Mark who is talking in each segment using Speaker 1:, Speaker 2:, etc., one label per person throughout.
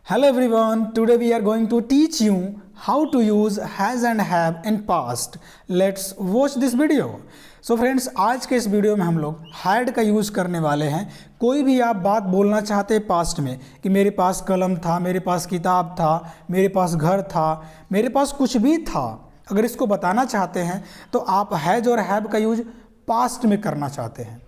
Speaker 1: Hello everyone, today we are going to teach you how to use has and have in past. Let's watch this video. So friends, आज के इस video में हम लोग had का use करने वाले हैं। कोई भी आप बात बोलना चाहते हैं पास्ट में कि मेरे पास कलम था, मेरे पास किताब था, मेरे पास घर था, मेरे पास कुछ भी था, अगर इसको बताना चाहते हैं तो आप हैज और हैव का यूज पास्ट में करना चाहते हैं,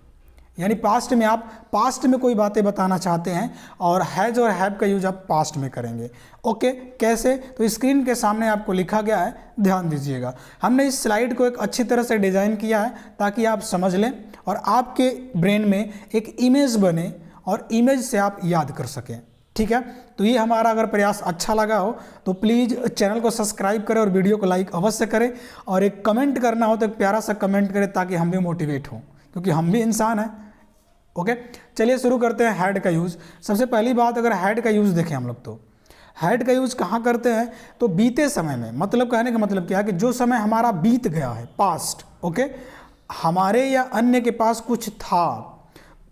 Speaker 1: यानी पास्ट में आप पास्ट में कोई बातें बताना चाहते हैं और हैज और हैव का यूज आप पास्ट में करेंगे। ओके, कैसे? तो स्क्रीन के सामने आपको लिखा गया है, ध्यान दीजिएगा। हमने इस स्लाइड को एक अच्छी तरह से डिज़ाइन किया है ताकि आप समझ लें और आपके ब्रेन में एक इमेज बने और इमेज से आप याद कर सकें। ठीक है, तो ये हमारा अगर प्रयास अच्छा लगा हो तो प्लीज़ चैनल को सब्सक्राइब करें और वीडियो को लाइक अवश्य करें और एक कमेंट करना हो तो एक प्यारा सा कमेंट करें ताकि हम भी मोटिवेट हों, क्योंकि हम भी इंसान हैं। ओके, चलिए शुरू करते हैं हैड का यूज़। सबसे पहली बात, अगर हैड का यूज़ देखें हम लोग तो हैड का यूज़ कहाँ करते हैं तो बीते समय में, मतलब कहने का मतलब क्या है कि जो समय हमारा बीत गया है, पास्ट। ओके, हमारे या अन्य के पास कुछ था,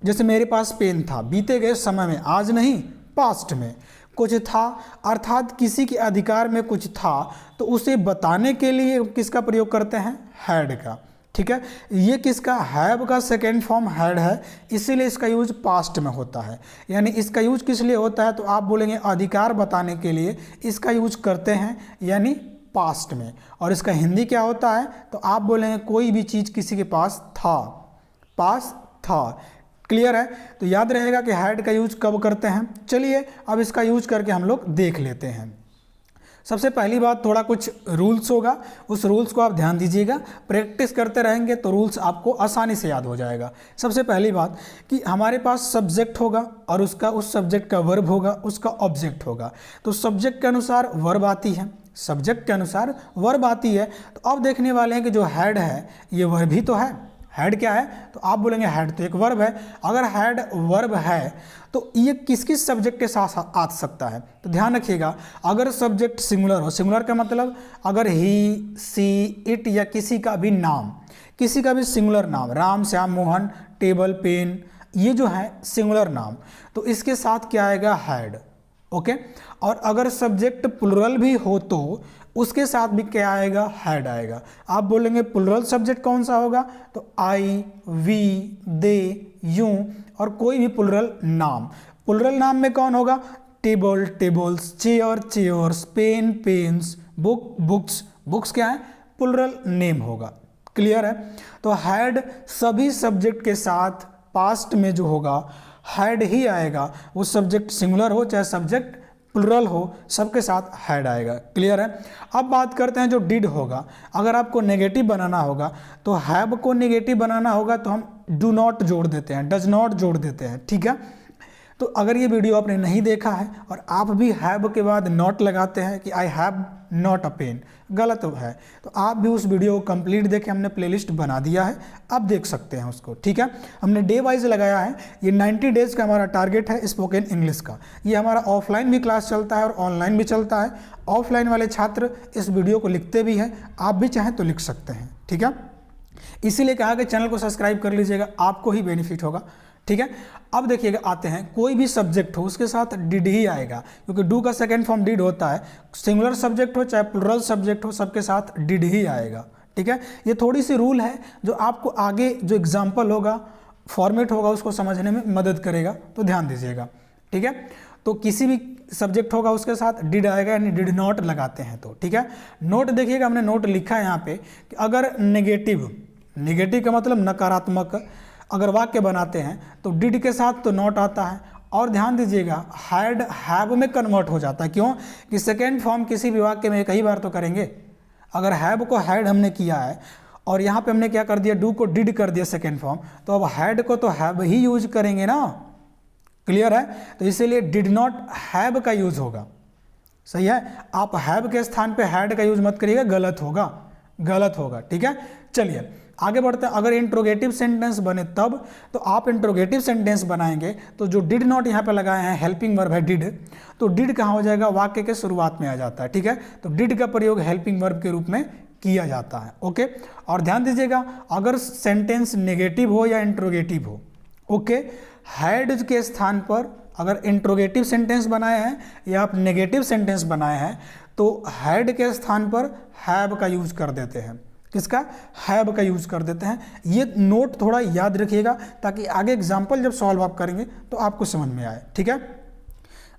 Speaker 1: जैसे मेरे पास पेन था, बीते गए समय में, आज नहीं पास्ट में कुछ था, अर्थात किसी के अधिकार में कुछ था, तो उसे बताने के लिए किसका प्रयोग करते हैं? हैड का। ठीक है, ये किसका? हैव का सेकेंड फॉर्म हैड है, इसीलिए इसका यूज पास्ट में होता है। यानी इसका यूज किस लिए होता है तो आप बोलेंगे अधिकार बताने के लिए इसका यूज करते हैं, यानी पास्ट में। और इसका हिंदी क्या होता है तो आप बोलेंगे कोई भी चीज़ किसी के पास था, पास था। क्लियर है? तो याद रहेगा कि हैड का यूज कब करते हैं। चलिए अब इसका यूज करके हम लोग देख लेते हैं। सबसे पहली बात, थोड़ा कुछ रूल्स होगा, उस रूल्स को आप ध्यान दीजिएगा। प्रैक्टिस करते रहेंगे तो रूल्स आपको आसानी से याद हो जाएगा। सबसे पहली बात कि हमारे पास सब्जेक्ट होगा और उसका उस सब्जेक्ट का वर्ब होगा, उसका ऑब्जेक्ट होगा। तो सब्जेक्ट के अनुसार वर्ब आती है, सब्जेक्ट के अनुसार वर्ब आती है। तो अब देखने वाले हैं कि जो हैड है ये वर्ब ही तो है। हैड क्या है तो आप बोलेंगे हैड तो एक वर्ब है। अगर हैड वर्ब है तो ये किस किस सब्जेक्ट के साथ आ सकता है तो ध्यान रखिएगा। अगर सब्जेक्ट सिंगुलर हो, सिंगुलर का मतलब अगर ही, सी, इट या किसी का भी नाम, किसी का भी सिंगुलर नाम, राम, श्याम, मोहन, टेबल, पेन, ये जो है सिंगुलर नाम, तो इसके साथ क्या आएगा? हैड। ओके, और अगर सब्जेक्ट प्लुरल भी हो तो उसके साथ भी क्या आएगा? हैड आएगा। आप बोलेंगे प्लुरल सब्जेक्ट कौन सा होगा तो आई, वी, दे, यू और कोई भी प्लुरल नाम। प्लुरल नाम में कौन होगा? Table, tables, chair, chairs, pen, pens, book, books. Books क्या है? प्लुरल नेम होगा। क्लियर है? तो हैड सभी सब्जेक्ट के साथ पास्ट में जो होगा हैड ही आएगा। वो सब्जेक्ट सिंगुलर हो चाहे सब्जेक्ट प्लुरल हो, सबके साथ हैड आएगा। क्लियर है? अब बात करते हैं जो डिड होगा। अगर आपको नेगेटिव बनाना होगा तो हैव को नेगेटिव बनाना होगा तो हम डू नॉट जोड़ देते हैं, डज नॉट जोड़ देते हैं। ठीक है, तो अगर ये वीडियो आपने नहीं देखा है और आप भी हैव के बाद नॉट लगाते हैं कि I have not a pen, गलत है। तो आप भी उस वीडियो को कंप्लीट देखें, हमने प्लेलिस्ट बना दिया है, आप देख सकते हैं उसको। ठीक है, हमने डे वाइज लगाया है। ये 90 डेज़ का हमारा टारगेट है स्पोकन इंग्लिश का। ये हमारा ऑफलाइन भी क्लास चलता है और ऑनलाइन भी चलता है। ऑफलाइन वाले छात्र इस वीडियो को लिखते भी हैं, आप भी चाहें तो लिख सकते हैं। ठीक है, इसीलिए कहा कि चैनल को सब्सक्राइब कर लीजिएगा, आपको ही बेनिफिट होगा। ठीक है, अब देखिएगा, आते हैं कोई भी सब्जेक्ट हो उसके साथ डिड ही आएगा, क्योंकि डू का सेकंड फॉर्म डिड होता है। सिंगुलर सब्जेक्ट हो चाहे प्लुरल सब्जेक्ट हो, सबके साथ डिड ही आएगा। ठीक है, ये थोड़ी सी रूल है जो आपको आगे जो एग्जाम्पल होगा, फॉर्मेट होगा, उसको समझने में मदद करेगा, तो ध्यान दीजिएगा। ठीक है, तो किसी भी सब्जेक्ट होगा उसके साथ डिड आएगा, यानी डिड नॉट लगाते हैं तो। ठीक है, नोट देखिएगा, हमने नोट लिखा है यहाँ पे कि अगर नेगेटिव, नेगेटिव का मतलब नकारात्मक, अगर वाक्य बनाते हैं तो डिड के साथ तो नॉट आता है। और ध्यान दीजिएगा हैड हैव में कन्वर्ट हो जाता है। क्यों? कि सेकेंड फॉर्म किसी भी वाक्य में कई बार तो करेंगे। अगर हैव को हैड हमने किया है और यहाँ पे हमने क्या कर दिया, डू को डिड कर दिया सेकेंड फॉर्म, तो अब हैड को तो हैव ही यूज करेंगे ना। क्लियर है? तो इसीलिए डिड नॉट हैव का यूज होगा। सही है, आप हैव के स्थान पे हैड का यूज मत करिएगा, गलत होगा, गलत होगा। ठीक है, चलिए आगे बढ़ते हैं। अगर इंट्रोगेटिव सेंटेंस बने तब, तो आप इंट्रोगेटिव सेंटेंस बनाएंगे तो जो डिड नॉट यहाँ पे लगाए हैं, हेल्पिंग वर्ब है डिड, तो डिड कहाँ हो जाएगा? वाक्य के शुरुआत में आ जाता है। ठीक है, तो डिड का प्रयोग हेल्पिंग वर्ब के रूप में किया जाता है। ओके, और ध्यान दीजिएगा अगर सेंटेंस नेगेटिव हो या इंट्रोगेटिव हो, ओके, हैड के स्थान पर अगर इंट्रोगेटिव सेंटेंस बनाए हैं या आप नेगेटिव सेंटेंस बनाए हैं तो हैड के स्थान पर हैव का यूज कर देते हैं। किसका? हैव का यूज कर देते हैं। ये नोट थोड़ा याद रखिएगा ताकि आगे एग्जाम्पल जब सॉल्व आप करेंगे तो आपको समझ में आए। ठीक है,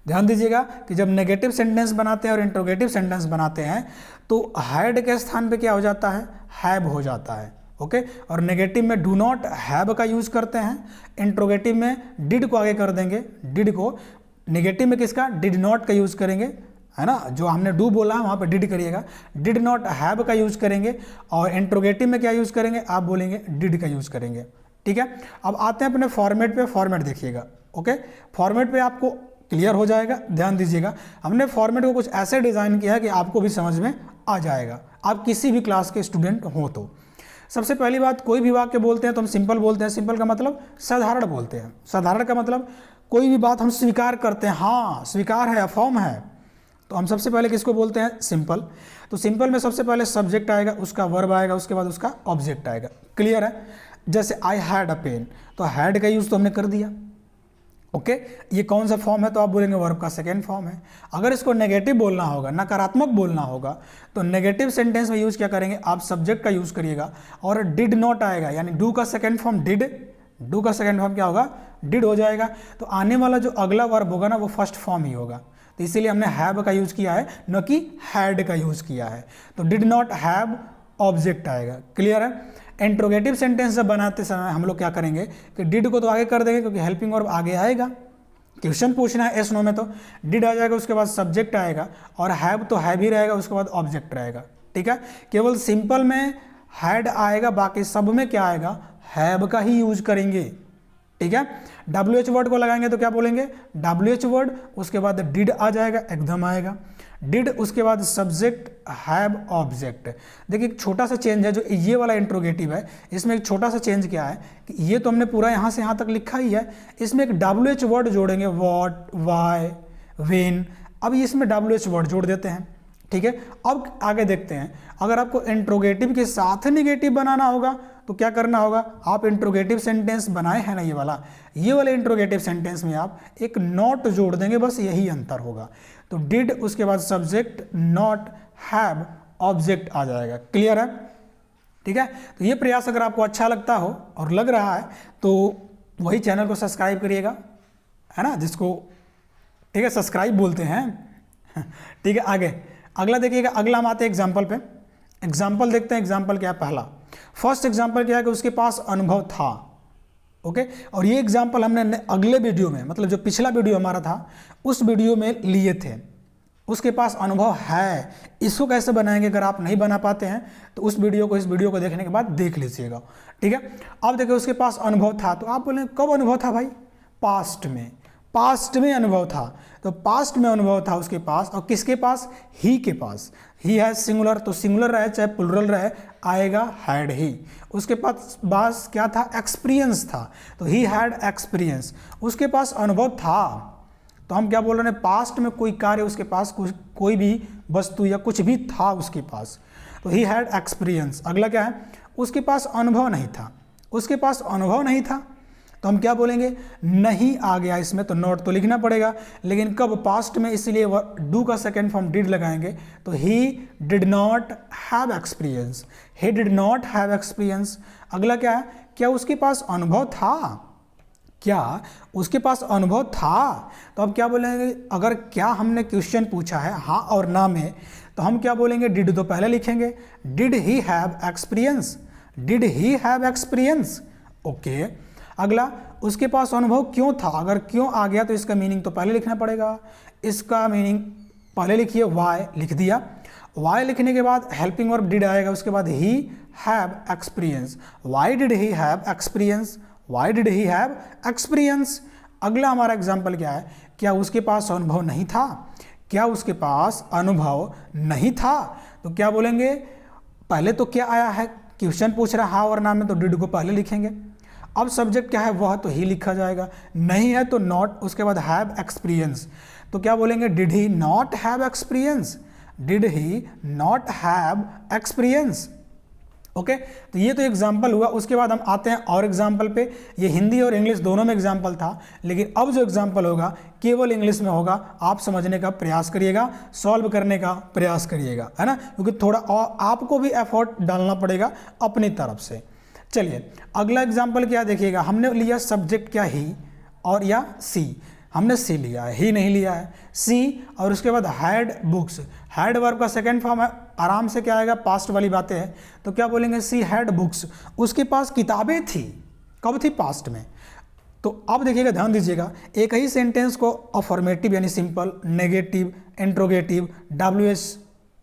Speaker 1: ध्यान दीजिएगा कि जब नेगेटिव सेंटेंस बनाते हैं और इंट्रोगेटिव सेंटेंस बनाते हैं तो हैड के स्थान पे क्या हो जाता है? हैव हो जाता है। ओके, और नेगेटिव में डू नॉट हैव का यूज करते हैं, इंट्रोगेटिव में डिड को आगे कर देंगे, डिड को। नेगेटिव में किसका? डिड नॉट का यूज करेंगे, है ना, जो हमने डू बोला है वहाँ पे डिड करिएगा, डिड नॉट हैव का यूज करेंगे। और इंट्रोगेटिव में क्या यूज करेंगे? आप बोलेंगे डिड का यूज करेंगे। ठीक है, अब आते हैं अपने फॉर्मेट पे। फॉर्मेट देखिएगा। ओके, फॉर्मेट पे आपको क्लियर हो जाएगा। ध्यान दीजिएगा, हमने फॉर्मेट को कुछ ऐसे डिज़ाइन किया है कि आपको भी समझ में आ जाएगा, आप किसी भी क्लास के स्टूडेंट हो तो। सबसे पहली बात, कोई भी वाक्य बोलते हैं तो हम सिंपल बोलते हैं। सिंपल का मतलब साधारण बोलते हैं। साधारण का मतलब कोई भी बात हम स्वीकार करते हैं, हाँ स्वीकार है, अफर्म है, तो हम सबसे पहले किसको बोलते हैं? सिंपल। तो सिंपल में सबसे पहले सब्जेक्ट आएगा, उसका वर्ब आएगा, उसके बाद उसका ऑब्जेक्ट आएगा। क्लियर है? जैसे आई हैड अ पेन, तो हैड का यूज़ तो हमने कर दिया। ओके, ये कौन सा फॉर्म है? तो आप बोलेंगे वर्ब का सेकेंड फॉर्म है। अगर इसको नेगेटिव बोलना होगा, नकारात्मक बोलना होगा, तो नेगेटिव सेंटेंस में यूज़ क्या करेंगे? आप सब्जेक्ट का यूज़ करिएगा और डिड नॉट आएगा, यानी डू का सेकेंड फॉर्म डिड, डू का सेकेंड फॉर्म क्या होगा? डिड हो जाएगा। तो आने वाला जो अगला वर्ब होगा ना वो फर्स्ट फॉर्म ही होगा, तो इसीलिए हमने हैव का यूज़ किया है, न कि हैड का यूज़ किया है। तो डिड नॉट हैव ऑब्जेक्ट आएगा। क्लियर है? इंट्रोगेटिव सेंटेंस जब बनाते समय हम लोग क्या करेंगे कि डिड को तो आगे कर देंगे क्योंकि हेल्पिंग वर्ब आगे आएगा। क्वेश्चन पूछना है एस नो में तो डिड आ जाएगा, उसके बाद सब्जेक्ट आएगा, और हैव तो हैव ही रहेगा, उसके बाद ऑब्जेक्ट रहेगा। ठीक है, केवल सिंपल में हैड आएगा, बाकी सब में क्या आएगा? हैव का ही यूज करेंगे। ठीक है, WH वर्ड को लगाएंगे तो क्या बोलेंगे? WH वर्ड, उसके बाद डिड आ जाएगा, एकदम आएगा डिड, उसके बाद सब्जेक्ट हैव ऑब्जेक्ट। देखिए एक छोटा सा चेंज है, जो ये वाला इंट्रोगेटिव है इसमें एक छोटा सा चेंज क्या है कि ये तो हमने पूरा यहाँ से यहाँ तक लिखा ही है, इसमें एक WH वर्ड जोड़ेंगे, व्हाट, वाई, व्हेन। अब इसमें WH वर्ड जोड़ देते हैं। ठीक है, अब आगे देखते हैं, अगर आपको इंट्रोगेटिव के साथ निगेटिव बनाना होगा तो क्या करना होगा? आप इंट्रोगेटिव सेंटेंस बनाए हैं ना ये वाले इंट्रोगेटिव सेंटेंस में आप एक नॉट जोड़ देंगे, बस यही अंतर होगा। तो डिड, उसके बाद सब्जेक्ट, नॉट, हैव, ऑब्जेक्ट आ जाएगा। क्लियर है? ठीक है, तो ये प्रयास अगर आपको अच्छा लगता हो और लग रहा है तो वही चैनल को सब्सक्राइब करिएगा, है ना, जिसको ठीक है सब्सक्राइब बोलते हैं। ठीक है, आगे अगला देखिएगा। अगला हम आते हैं एग्जाम्पल पे। एग्जाम्पल देखते हैं। एग्जाम्पल क्या है? पहला फर्स्ट एग्जाम्पल क्या है कि उसके पास अनुभव था। ओके, और ये एग्जाम्पल हमने अगले वीडियो में, मतलब जो पिछला वीडियो हमारा था उस वीडियो में लिए थे। उसके पास अनुभव है, इसको कैसे बनाएंगे अगर आप नहीं बना पाते हैं तो उस वीडियो को देखने के बाद देख लीजिएगा। ठीक है, अब देखिए उसके पास अनुभव था, तो आप बोले कब अनुभव था भाई? पास्ट में, पास्ट में अनुभव था। तो पास्ट में अनुभव था उसके पास, और किसके पास? ही के पास। ही है सिंगुलर, तो सिंगुलर रहे चाहे प्लुरल रहे आएगा हैड ही। उसके पास क्या था? एक्सपीरियंस था, तो ही हैड एक्सपीरियंस। उसके पास अनुभव था, तो हम क्या बोल रहे हैं? पास्ट में कोई कार्य उसके पास, कोई भी वस्तु या कुछ भी था उसके पास, तो ही हैड एक्सपीरियंस। अगला क्या है? उसके पास अनुभव नहीं था। उसके पास अनुभव नहीं था तो हम क्या बोलेंगे? नहीं आ गया इसमें, तो नॉट तो लिखना पड़ेगा, लेकिन कब? पास्ट में, इसलिए डू का सेकेंड फॉर्म डिड लगाएंगे। तो he did not have experience, he did not have experience. अगला क्या है? क्या उसके पास अनुभव था? क्या उसके पास अनुभव था? तो अब क्या बोलेंगे? अगर क्या हमने क्वेश्चन पूछा है हाँ और ना में, तो हम क्या बोलेंगे? डिड तो पहले लिखेंगे, did he have experience, did he have experience. Okay, अगला उसके पास अनुभव क्यों था? अगर क्यों आ गया तो इसका मीनिंग तो पहले लिखना पड़ेगा, इसका मीनिंग पहले लिखिए, वाई लिख दिया। वाई लिखने के बाद हेल्पिंग वर्ब डिड आएगा, उसके बाद he have experience. Why did he have experience? Why did he have experience. अगला हमारा एग्जाम्पल क्या है? क्या उसके पास अनुभव नहीं था? क्या उसके पास अनुभव नहीं था? तो क्या बोलेंगे? पहले तो क्या आया है? क्वेश्चन पूछ रहा है हाँ और ना में, तो डिड को पहले लिखेंगे। अब सब्जेक्ट क्या है? वह, तो ही लिखा जाएगा। नहीं है तो नॉट, उसके बाद हैव एक्सपीरियंस। तो क्या बोलेंगे? Did he not have experience? Did he not have experience. Okay तो ये तो एग्जाम्पल हुआ। उसके बाद हम आते हैं और एग्जाम्पल पे। ये हिंदी और इंग्लिश दोनों में एग्जाम्पल था, लेकिन अब जो एग्जाम्पल होगा केवल इंग्लिश में होगा। आप समझने का प्रयास करिएगा, सॉल्व करने का प्रयास करिएगा, है ना, क्योंकि थोड़ा और आपको भी एफर्ट डालना पड़ेगा अपनी तरफ से। चलिए अगला एग्जाम्पल क्या देखिएगा। हमने लिया सब्जेक्ट क्या, ही और या सी। हमने सी लिया है, ही नहीं लिया है, सी। और उसके बाद हैड बुक्स। हैड वर्ब का सेकेंड फॉर्म है, आराम से क्या आएगा, पास्ट वाली बातें हैं, तो क्या बोलेंगे, सी हैड बुक्स। उसके पास किताबें थी, कब थी, पास्ट में। तो अब देखिएगा, ध्यान दीजिएगा, एक ही सेंटेंस को अफर्मेटिव यानी simple, negative, interrogative, WH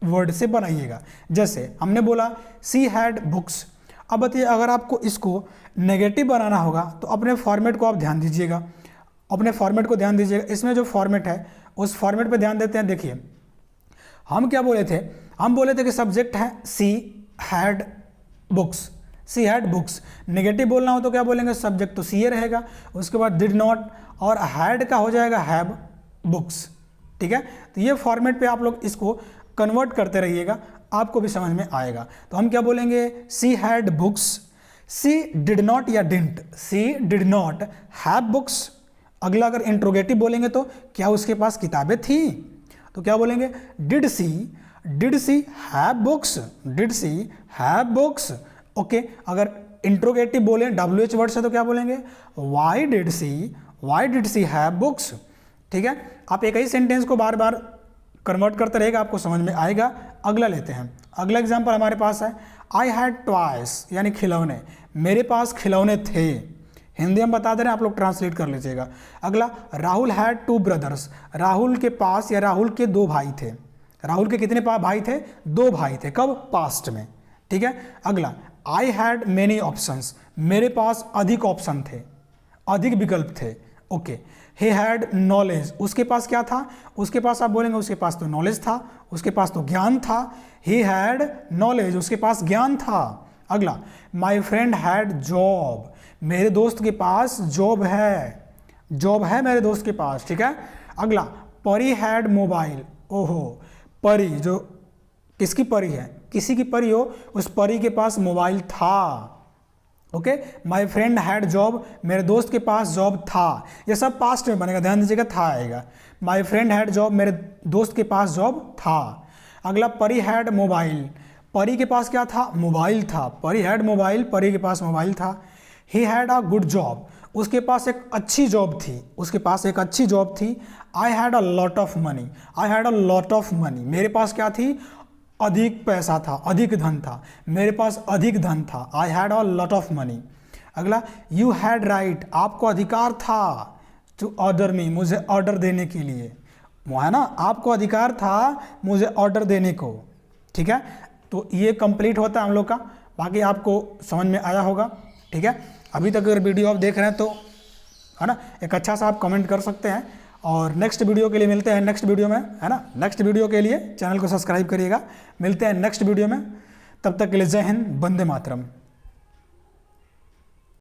Speaker 1: word से बनाइएगा। जैसे हमने बोला सी हैड बुक्स। अब बताइए अगर आपको इसको नेगेटिव बनाना होगा तो अपने फॉर्मेट को आप ध्यान दीजिएगा, अपने फॉर्मेट को ध्यान दीजिएगा। इसमें जो फॉर्मेट है उस फॉर्मेट पे ध्यान देते हैं। देखिए हम क्या बोले थे, हम बोले थे कि सब्जेक्ट है सी had books, C had books. Negative बोलना हो तो क्या बोलेंगे, सब्जेक्ट तो सी रहेगा, उसके बाद डिड नॉट, और हैड का हो जाएगा हैव बुक्स। ठीक है, तो ये फॉर्मेट पे आप लोग इसको कन्वर्ट करते रहिएगा, आपको भी समझ में आएगा। तो हम क्या बोलेंगे, she had books, she did not या didn't, she did not have books. अगला अगर इंट्रोगेटिव बोलेंगे तो क्या उसके पास किताबें थी, तो क्या बोलेंगे, did she have books, did she have books. Okay, अगर इंट्रोगेटिव बोले WH वर्ड से तो क्या बोलेंगे, why did she have books. ठीक है, आप एक ही सेंटेंस को बार बार कन्वर्ट करते रहेगा, आपको समझ में आएगा। अगला लेते हैं, अगला एग्जाम्पल हमारे पास है, आई हैड टॉयज यानी खिलौने, मेरे पास खिलौने थे। हिंदी हम बता दे रहे हैं, आप लोग ट्रांसलेट कर लीजिएगा। अगला, राहुल हैड 2 ब्रदर्स, राहुल के पास या राहुल के 2 भाई थे। राहुल के कितने भाई थे, 2 भाई थे, कब, पास्ट में। ठीक है, अगला, आई हैड मेनी ऑप्शंस, मेरे पास अधिक ऑप्शन थे, अधिक विकल्प थे। ओके, ही हैड नॉलेज, उसके पास क्या था, उसके पास आप बोलेंगे उसके पास तो नॉलेज था, उसके पास तो ज्ञान था। ही हैड नॉलेज, उसके पास ज्ञान था। अगला, माई फ्रेंड हैड जॉब, मेरे दोस्त के पास जॉब है, जॉब है मेरे दोस्त के पास। ठीक है, अगला, परी हैड मोबाइल, ओहो, परी जो किसकी परी है, किसी की परी हो, उस परी के पास मोबाइल था। Okay, my friend had job, मेरे दोस्त के पास जॉब था। ये सब पास्ट में बनेगा, ध्यान दीजिएगा, था आएगा। माई फ्रेंड हैड जॉब, मेरे दोस्त के पास जॉब था। अगला, परी हैड मोबाइल, परी के पास क्या था, मोबाइल था, परी हैड मोबाइल, परी के पास मोबाइल था। He had a good job, उसके पास एक अच्छी जॉब थी, उसके पास एक अच्छी जॉब थी। I had a lot of money, I had a lot of money, मेरे पास क्या थी, अधिक पैसा था, अधिक धन था, मेरे पास अधिक धन था। I had a lot of money. अगला, यू हैड राइट, आपको अधिकार था, टू ऑर्डर मी, मुझे ऑर्डर देने के लिए, है ना, आपको अधिकार था मुझे ऑर्डर देने को। ठीक है, तो ये कंप्लीट होता है हम लोग का, बाकी आपको समझ में आया होगा। ठीक है, अभी तक अगर वीडियो आप देख रहे हैं तो, है ना, एक अच्छा सा आप कमेंट कर सकते हैं। और नेक्स्ट वीडियो के लिए मिलते हैं नेक्स्ट वीडियो में, है ना। नेक्स्ट वीडियो के लिए चैनल को सब्सक्राइब करिएगा। मिलते हैं नेक्स्ट वीडियो में, तब तक के लिए जय हिंद, वंदे मातरम।